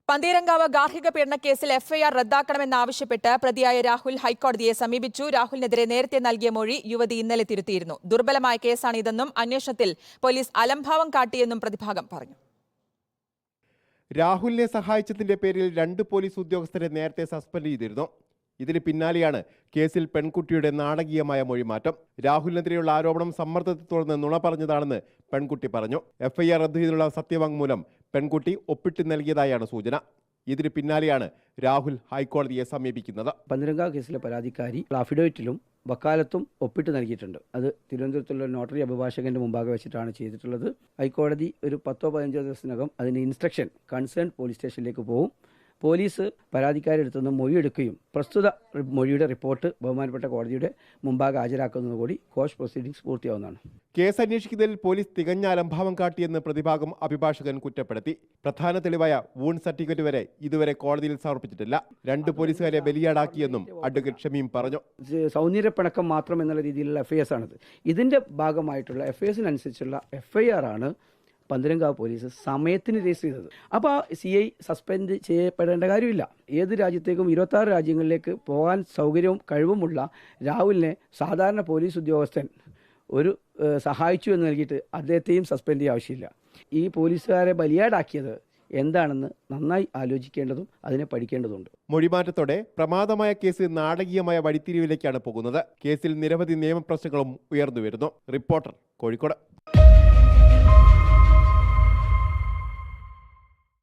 പന്തീരങ്കാവ് ഗാർഹിക പീഡനക്കേസിൽ എഫ്ഐആർ റദ്ദാക്കണമെന്നാവശ്യപ്പെട്ട് പ്രതിയായ രാഹുൽ ഹൈക്കോടതിയെ സമീപിച്ചു. രാഹുലിനെതിരെ നേരത്തെ നൽകിയ മൊഴി യുവതി ഇന്നലെ തിരുത്തിയിരുന്നു. ദുർബലമായ കേസാണിതെന്നും അന്വേഷണത്തിൽ പോലീസ് അലംഭാവം കാട്ടിയെന്നും പ്രതിഭാഗം പറഞ്ഞു. രാഹുലിനെ സഹായിച്ചതിന്റെ പേരിൽ 2 പോലീസ് ഉദ്യോഗസ്ഥരെ നേരത്തെ സസ്പെൻഡ് ചെയ്തിരുന്നു. ഇതിന് പിന്നാലെയാണ് കേസിൽ പെൺകുട്ടിയുടെ നാടകീയമായ മൊഴിമാറ്റം. രാഹുലിനെതിരെയുള്ള ആരോപണം സമ്മർദ്ദത്തെ തുടർന്ന് നുണ പറഞ്ഞതാണെന്ന് പെൺകുട്ടി പറഞ്ഞു. എഫ്ഐആർ റദ്ദ് ചെയ്തുള്ള സത്യവാങ്മൂലം പെൺകുട്ടി ഒപ്പിട്ട് നൽകിയതായാണ് സൂചന. ഇതിന് പിന്നാലെയാണ് രാഹുൽ ഹൈക്കോടതിയെ സമീപിക്കുന്നത്. പന്തീരങ്കാവ് കേസിലെ പരാതിക്കാരി അഫിഡവിറ്റിലും വക്കാലത്തും ഒപ്പിട്ട് നൽകിയിട്ടുണ്ട്. അത് തിരുവനന്തപുരത്തുള്ള നോട്ടറി അഭിഭാഷകന്റെ മുമ്പാകെ വെച്ചിട്ടാണ് ചെയ്തിട്ടുള്ളത്. ഹൈക്കോടതി ഒരു 10-15 ദിവസത്തിനകം അതിന്റെ ഇൻസ്ട്രക്ഷൻ കൺസേൺ പോലീസ് സ്റ്റേഷനിലേക്ക് പോകും. പോലീസ് പരാതിക്കാരെടുത്തു നിന്ന് മൊഴിയെടുക്കുകയും പ്രസ്തുത മൊഴിയുടെ റിപ്പോർട്ട് ബഹുമാനപ്പെട്ട കോടതിയുടെ മുമ്പാകെ ഹാജരാക്കുന്നതോടുകൂടി കോഷ് പ്രൊസീഡിംഗ്സ് പൂർത്തിയാവുന്നതാണ്. കേസ് അന്വേഷിക്കുന്നതിൽ പോലീസ് തികഞ്ഞ അലംഭാവം കാട്ടിയെന്ന് പ്രതിഭാഗം അഭിഭാഷകൻ കുറ്റപ്പെടുത്തി. പ്രധാന തെളിവായ വൂണ്ട് സർട്ടിഫിക്കറ്റ് വരെ ഇതുവരെ കോടതിയിൽ സമർപ്പിച്ചിട്ടില്ല. 2 പോലീസുകാരെ ബലിയാടാക്കിയെന്നും അഡ്വക്കേറ്റ് ഷമീം പറഞ്ഞു. സൗന്ദര്യപ്പണക്കം മാത്രം എന്നുള്ള രീതിയിലുള്ള എഫ്ഐആർ ആണിത്. ഇതിന്റെ ഭാഗമായിട്ടുള്ള എഫ്ഐആറിനനുസരിച്ചുള്ള എഫ്ഐആർ ആണ് പന്തീരങ്കാവ് പോലീസ് സമയത്തിന് രജിസ്റ്റർ ചെയ്തത്. അപ്പോൾ CI സസ്പെൻഡ് ചെയ്യപ്പെടേണ്ട കാര്യമില്ല. ഏത് രാജ്യത്തേക്കും 26 രാജ്യങ്ങളിലേക്ക് പോകാൻ സൗകര്യവും കഴിവുമുള്ള രാഹുലിനെ സാധാരണ പോലീസ് ഉദ്യോഗസ്ഥൻ ഒരു സഹായിച്ചു എന്ന് നൽകിയിട്ട് അദ്ദേഹത്തെയും സസ്പെൻഡ് ചെയ്യാൻ ആവശ്യമില്ല. ഈ പോലീസുകാരെ ബലിയാടാക്കിയത് എന്താണെന്ന് നന്നായി ആലോചിക്കേണ്ടതും അതിനെ പഠിക്കേണ്ടതുണ്ട്. മൊഴിമാറ്റത്തോടെ പ്രമാദമായ കേസ് നാടകീയമായ വഴിത്തിരിവിലേക്കാണ് പോകുന്നത്. കേസിൽ നിരവധി നിയമപ്രശ്നങ്ങളും ഉയർന്നുവരുന്നു. റിപ്പോർട്ടർ, കോഴിക്കോട്.